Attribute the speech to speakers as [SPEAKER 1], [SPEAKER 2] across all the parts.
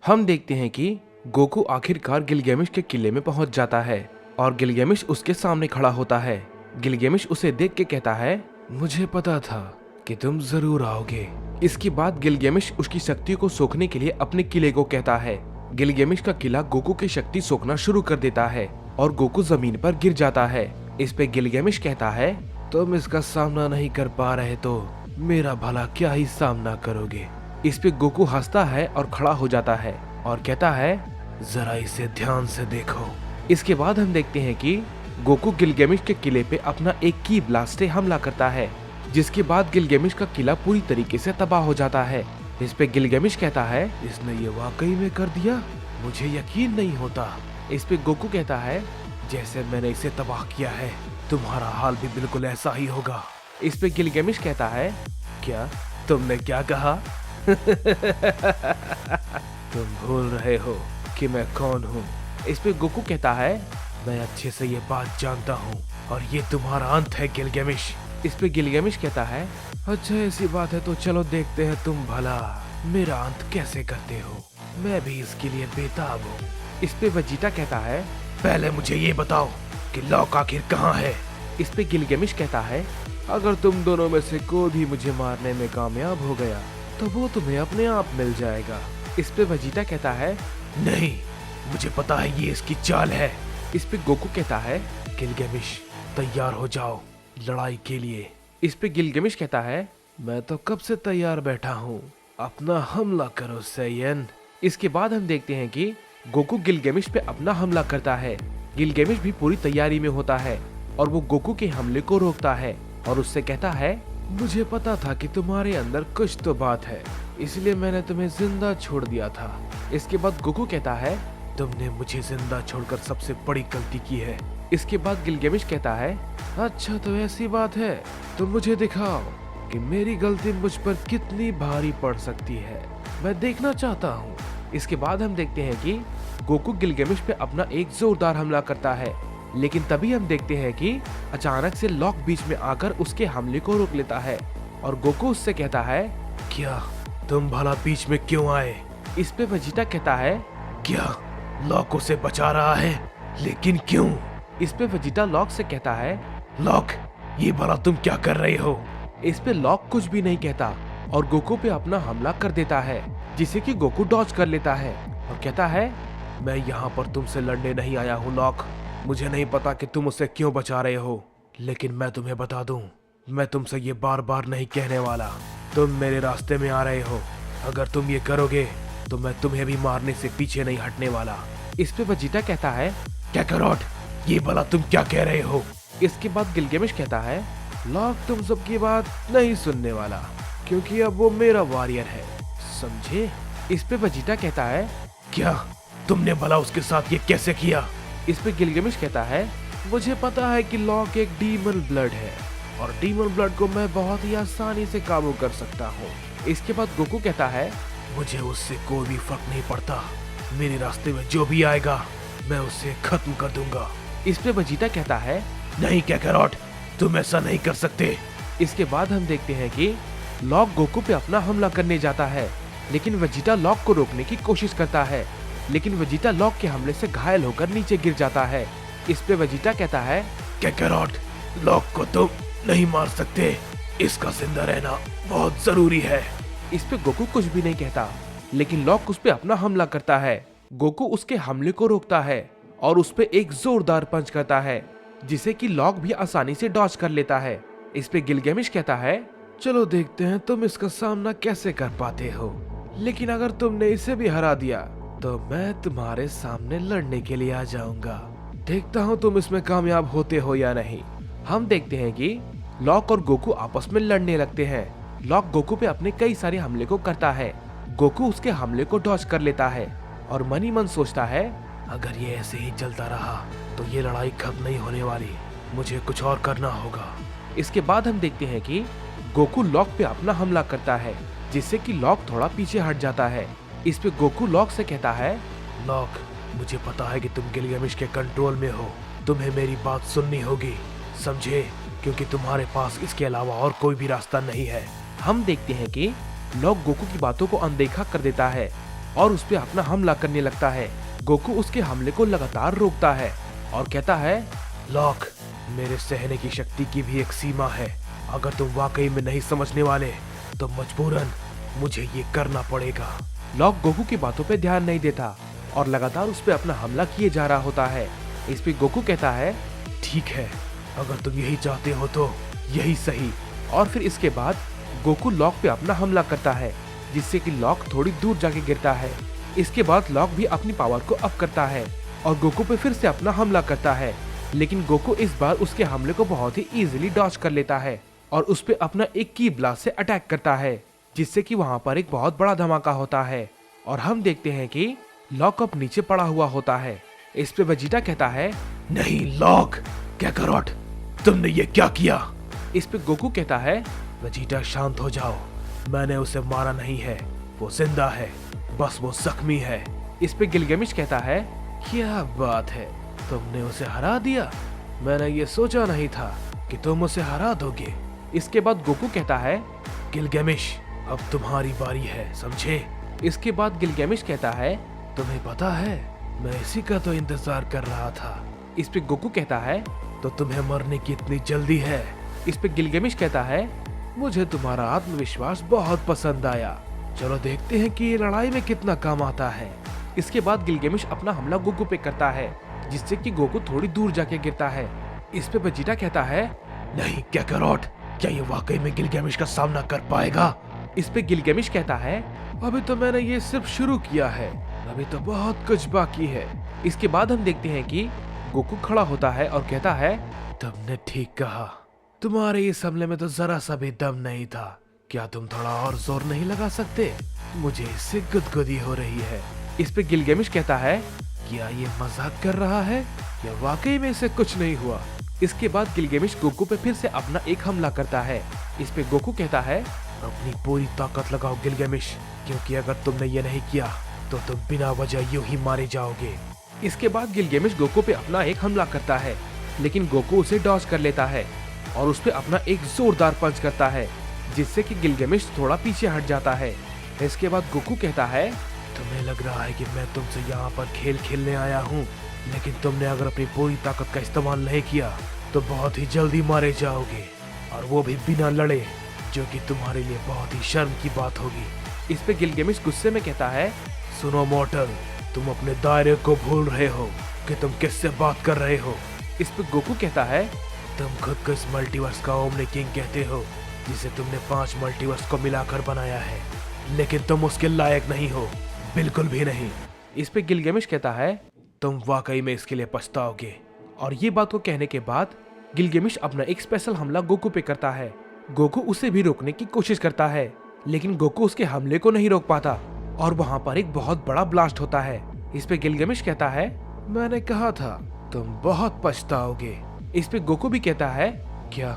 [SPEAKER 1] हम देखते हैं कि गोकू आखिरकार गिलगेमिश के किले में पहुंच जाता है और गिलगेमिश उसके सामने खड़ा होता है। गिलगेमिश उसे देख के कहता है, मुझे पता था कि तुम जरूर आओगे। इसके बाद गिलगेमिश उसकी शक्ति को सोखने के लिए अपने किले को कहता है। गिलगेमिश का किला गोकू की शक्ति सोखना शुरू कर देता है और गोकू जमीन पर गिर जाता है। इस पे गिलगेमिश कहता है, तुम इसका सामना नहीं कर पा रहे तो मेरा भला क्या ही सामना करोगे। इस पे गोकू हंसता है और खड़ा हो जाता है और कहता है, जरा इसे ध्यान से देखो। इसके बाद हम देखते हैं कि गोकू गिलगेमिश के किले पे अपना एक की ब्लास्ट से हमला करता है, जिसके बाद गिलगेमिश का किला पूरी तरीके से तबाह हो जाता है। इस पे गिलगेमिश कहता है, इसने ये वाकई में कर दिया, मुझे यकीन नहीं होता। इस पे गोकू कहता है, जैसे मैंने इसे तबाह किया है तुम्हारा हाल भी बिल्कुल ऐसा ही होगा। इस पे गिलगेमिश कहता है, क्या तुमने क्या कहा? तुम भूल रहे हो कि मैं कौन हूँ। इस पे गोकू कहता है, मैं अच्छे से ये बात जानता हूँ और ये तुम्हारा अंत है गिलगेमिश। इस पे गिलगेमिश कहता है, अच्छा ऐसी बात है तो चलो देखते हैं तुम भला मेरा अंत कैसे करते हो, मैं भी इसके लिए बेताब हूँ। इस पे वेजिटा कहता है, पहले मुझे ये बताओ कि लॉक आखिर कहाँ है। इस पे गिलगेमिश कहता है, अगर तुम दोनों में से कोई भी मुझे मारने में कामयाब हो गया तो वो तुम्हें अपने आप मिल जाएगा। इस पे वेजिटा कहता है, नहीं मुझे पता है ये इसकी चाल है। इस पे गोकू कहता है, गिलगेमिश तैयार हो जाओ लड़ाई के लिए। इस पे गिलगेमिश कहता है, मैं तो कब से तैयार बैठा हूँ, अपना हमला करो सैयन। इसके बाद हम देखते हैं कि गोकू गिलगेमिश पे अपना हमला करता है। गिलगेमिश भी पूरी तैयारी में होता है और वो गोकू के हमले को रोकता है और उससे कहता है, मुझे पता था कि तुम्हारे अंदर कुछ तो बात है, इसलिए मैंने तुम्हें जिंदा छोड़ दिया था। इसके बाद गोकू कहता है, तुमने मुझे जिंदा छोड़कर सबसे बड़ी गलती की है। इसके बाद गिलगेमिश कहता है, अच्छा तो ऐसी बात है तो मुझे दिखाओ कि मेरी गलती मुझ पर कितनी भारी पड़ सकती है, मैं देखना चाहता हूँ। इसके बाद हम देखते हैं कि गोकू गिलगेमिश पे अपना एक जोरदार हमला करता है, लेकिन तभी हम देखते हैं कि अचानक से लॉक बीच में आकर उसके हमले को रोक लेता है और गोकू उससे कहता है, क्या तुम भला बीच में क्यों आए? इस पे वेजिटा कहता है, क्या लॉक उसे बचा रहा है, लेकिन क्यों? इस पे वेजिटा लॉक से कहता है, लॉक ये भला तुम क्या कर रहे हो? इस पे लॉक कुछ भी नहीं कहता और गोकू पे अपना हमला कर देता है, जिसे कि गोकू डॉज कर लेता है और कहता है, मैं यहाँ पर तुमसे लड़ने नहीं आया हूँ लॉक, मुझे नहीं पता कि तुम उसे क्यों बचा रहे हो, लेकिन मैं तुम्हें बता दूं, मैं तुमसे ये बार बार नहीं कहने वाला, तुम मेरे रास्ते में आ रहे हो, अगर तुम ये करोगे तो मैं तुम्हें भी मारने से पीछे नहीं हटने वाला। इस पे वेजिटा कहता है, कैकरोट ये भला तुम क्या कह रहे हो? इसके बाद गिलगेमिश कहता है, लॉक तुम सबकी बात नहीं सुनने वाला, क्योंकि अब वो मेरा वॉरियर है, समझे? इस पे वेजिटा कहता है, क्या तुमने भला उसके साथ ये कैसे किया? इस पे गिलगेमिश कहता है, मुझे पता है कि लॉक एक डीमन ब्लड है और डीमन ब्लड को मैं बहुत ही आसानी से काबू कर सकता हूँ। इसके बाद गोकू कहता है, मुझे उससे कोई भी फर्क नहीं पड़ता, मेरे रास्ते में जो भी आएगा मैं उसे खत्म कर दूंगा। इस पे वेजिटा कहता है, नहीं कैकरोट तुम ऐसा नहीं कर सकते। इसके बाद हम देखते हैं कि लॉक गोकू पे अपना हमला करने जाता है, लेकिन वेजिटा लॉक को रोकने की कोशिश करता है, लेकिन वेजिटा लॉक के हमले से घायल होकर नीचे गिर जाता है। इस पे वेजिटा कहता है, कैकरोट लॉक को तुम नहीं मार सकते, इसका जिंदा रहना बहुत जरूरी है। इस पे गोकू कुछ भी नहीं कहता, लेकिन लॉक उस पे अपना हमला करता है। गोकू उसके हमले को रोकता है और उस पे एक जोरदार पंच करता है, जिसे कि लॉक भी आसानी से डॉज कर लेता है। इस पे गिलगेमिश कहता है, चलो देखते हैं तुम इसका सामना कैसे कर पाते हो, लेकिन अगर तुमने इसे भी हरा दिया तो मैं तुम्हारे सामने लड़ने के लिए आ जाऊंगा, देखता हूँ तुम इसमें कामयाब होते हो या नहीं। हम देखते हैं कि लॉक और गोकू आपस में लड़ने लगते हैं। लॉक गोकू पे अपने कई सारे हमले को करता है, गोकू उसके हमले को डॉज कर लेता है और मन ही मन सोचता है, अगर ये ऐसे ही चलता रहा तो ये लड़ाई खत्म नहीं होने वाली, मुझे कुछ और करना होगा। इसके बाद हम देखते हैं कि गोकू लॉक पे अपना हमला करता है, जिससे कि लॉक थोड़ा पीछे हट जाता है। इस पे गोकू लॉक से कहता है, लॉक मुझे पता है कि तुम गिलगेमिश के कंट्रोल में हो, तुम्हें मेरी बात सुननी होगी, समझे, क्योंकि तुम्हारे पास इसके अलावा और कोई भी रास्ता नहीं है। हम देखते हैं कि लॉक गोकू की बातों को अनदेखा कर देता है और उस पे अपना हमला करने लगता है। गोकू उसके हमले को लगातार रोकता है और कहता है, लॉक, मेरे सहने की शक्ति की भी एक सीमा है। अगर तुम वाकई में नहीं समझने वाले तो मजबूरन मुझे ये करना पड़ेगा। लॉक गोकू की बातों पे ध्यान नहीं देता और लगातार उस पे अपना हमला किए जा रहा होता है। इस पे गोकू कहता है, ठीक है, अगर तुम यही चाहते हो तो यही सही। और फिर इसके बाद गोकू लॉक पे अपना हमला करता है, जिससे कि लॉक थोड़ी दूर जाके गिरता है। इसके बाद लॉक भी अपनी पावर को अप करता है और गोकू पे फिर से अपना हमला करता है, लेकिन गोकू इस बार उसके हमले को बहुत ही इजीली डॉज कर लेता है और उस पे अपना एक की ब्लास्ट से अटैक करता है, जिससे कि वहाँ पर एक बहुत बड़ा धमाका होता है और हम देखते हैं कि लॉक अब नीचे पड़ा हुआ होता है। इस पे वेजिटा कहता है, नहीं लॉक, काकारोट, तुमने ये क्या किया? इस पे गोकू कहता है, वेजिटा शांत हो जाओ, मैंने उसे मारा नहीं है, वो जिंदा है, बस वो जख्मी है। इस पे गिलगेमिश कहता है, क्या बात है, तुमने उसे हरा दिया, मैंने ये सोचा नहीं था कि तुम उसे हरा दोगे। इसके बाद गोकू कहता है, गिलगेमिश, अब तुम्हारी बारी है, समझे? इसके बाद गिलगेमिश कहता है, तुम्हें पता है मैं इसी का तो इंतजार कर रहा था। इस पे गोकू कहता है, तो तुम्हें मरने की इतनी जल्दी है? इस पे गिलगेमिश कहता है, मुझे तुम्हारा आत्मविश्वास बहुत पसंद आया, चलो देखते हैं कि ये लड़ाई में कितना काम आता है। इसके बाद गिलगेमिश अपना हमला गोकू पे करता है, जिससे कि गोकू थोड़ी दूर जाके गिरता है। इस पे वेजिटा कहता है, नहीं काकारोट, क्या ये वाकई में गिलगेमिश का सामना कर पाएगा? इस पे गिलगेमिश कहता है, अभी तो मैंने ये सिर्फ शुरू किया है, अभी तो बहुत कुछ बाकी है। इसके बाद हम देखते हैं कि गोकू खड़ा होता है और कहता है, तुमने ठीक कहा, तुम्हारे इस हमले में तो जरा सा भी दम नहीं था, क्या तुम थोड़ा और जोर नहीं लगा सकते? मुझे इससे गुदगुदी हो रही है। इस पे गिलगेमिश कहता है, क्या ये मजाक कर रहा है या वाकई में इसे कुछ नहीं हुआ? इसके बाद गिलगेमिश गोकू पे फिर से अपना एक हमला करता है। इस पे गोकू कहता है, अपनी पूरी ताकत लगाओ गिलगेमिश, क्योंकि अगर तुमने ये नहीं किया तो तुम बिना वजह यूं ही मारे जाओगे। इसके बाद गिलगेमिश गोकू पे अपना एक हमला करता है, लेकिन गोकू उसे डॉज कर लेता है और उस पे अपना एक जोरदार पंच करता है, जिससे कि गिलगेमिश थोड़ा पीछे हट जाता है। इसके बाद गोकू कहता है, तुम्हें लग रहा है कि मैं तुमसे यहाँ पर खेल खेलने आया हूँ, लेकिन तुमने अगर अपनी पूरी ताकत का इस्तेमाल नहीं किया तो बहुत ही जल्दी मारे जाओगे, और वो भी बिना लड़े, जो कि तुम्हारे लिए बहुत ही शर्म की बात होगी। इस पे गिलगेमिश गुस्से में कहता है, सुनो मॉर्टल, तुम अपने दायरे को भूल रहे हो कि तुम किससे बात कर रहे हो। इस पे गोकू कहता है, तुम खुद को इस मल्टीवर्स का ओमनी किंग कहते हो, जिसे तुमने 5 मल्टीवर्स को मिलाकर बनाया है, लेकिन तुम उसके लायक नहीं हो, बिल्कुल भी नहीं। इस पे गिलगेमिश कहता है, तुम वाकई में इसके लिए पछताओगे। और ये बात को कहने के बाद गिलगेमिश अपना एक स्पेशल हमला गोकू पे करता है। गोकू उसे भी रोकने की कोशिश करता है, लेकिन गोकू उसके हमले को नहीं रोक पाता और वहाँ पर एक बहुत बड़ा ब्लास्ट होता है। इस पे गिलगेमिश कहता है, मैंने कहा था तुम बहुत पछताओगे। इस पे गोकू भी कहता है, क्या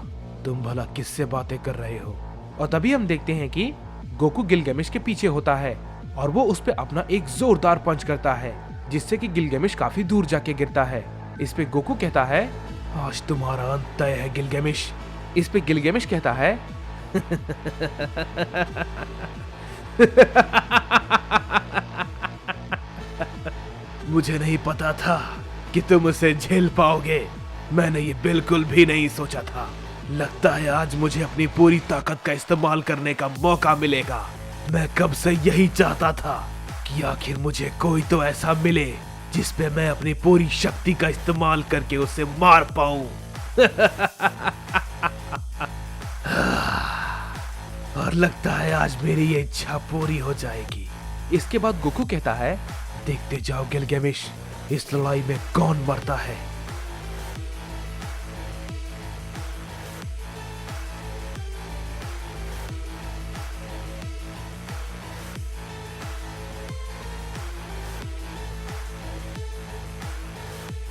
[SPEAKER 1] तुम भला किससे बातें कर रहे हो? और तभी हम देखते हैं कि गोकू गिलगेमिश के पीछे होता है और वो उस पे अपना एक जोरदार पंच करता है, जिससे कि गिलगेमिश काफी दूर जाके गिरता है। इस पे गोकू कहता है, आज तुम्हारा अंत तय है गिलगेमिश। इस पे गिलगेमिश कहता है, मुझे नहीं पता था कि तुम उसे झेल पाओगे, मैंने ये बिल्कुल भी नहीं सोचा था। लगता है आज मुझे अपनी पूरी ताकत का इस्तेमाल करने का मौका मिलेगा। मैं कब से यही चाहता था कि आखिर मुझे कोई तो ऐसा मिले जिस पे मैं अपनी पूरी शक्ति का इस्तेमाल करके उसे मार पाऊं। और लगता है आज मेरी ये इच्छा पूरी हो जाएगी। इसके बाद गोकू कहता है, देखते जाओ गिलगेमिश, इस लड़ाई में कौन मरता है।